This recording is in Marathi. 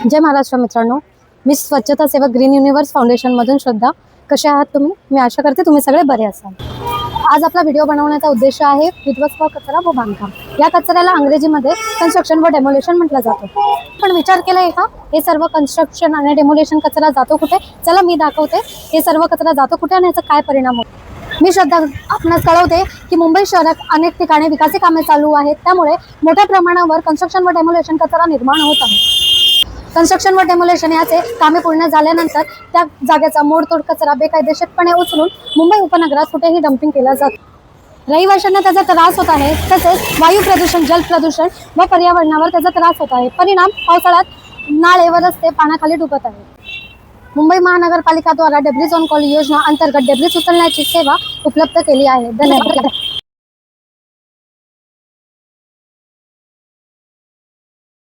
जय महाराष्ट्र मित्रांनो, मी स्वच्छता सेवक ग्रीन युनिवर्स फाउंडेशन मधून श्रद्धा. कसे आहात तुम्ही? मी आशा करते तुम्ही सगळे बरे असाल. आज आपला व्हिडिओ बनवण्याचा उद्देश आहे विध्वस्त कचरा व बांधकाम. या कचऱ्याला इंग्रजीमध्ये कन्स्ट्रक्शन व डेमोलेशन म्हटलं जातं. पण विचार केलाय का हे सर्व कन्स्ट्रक्शन आणि डेमोलेशन कचरा जातो कुठे? चला मी दाखवते हे सर्व कचरा जातो कुठे आणि याचा काय परिणाम होतो. मी श्रद्धा आपणास कळवते की मुंबई शहरात अनेक ठिकाणी विकासी कामे चालू आहेत, त्यामुळे मोठ्या प्रमाणावर कन्स्ट्रक्शन व डेमोलेशन कचरा निर्माण होत आहे. कन्स्ट्रक्शन व डेमोलेशन याचे कामे पूर्ण झाल्यानंतर त्या जागेचा मोडतोड कचरा बेकायदेशीरपणे उचलून मुंबई उपनगरात कुठेही डम्पिंग केला जातो. रहिवाशांना त्याचा त्रास होत आहे, तसेच वायू प्रदूषण, जल प्रदूषण व पर्यावरणावर त्याचा त्रास होत आहे. परिणाम पावसाळ्यात नाळे व रस्ते पाण्याखाली डुबत आहेत. मुंबई महानगरपालिका द्वारा डेब्रिज ऑन कॉल योजना अंतर्गत डेब्रिज उचलण्याची सेवा उपलब्ध केली आहे. धन्यवाद.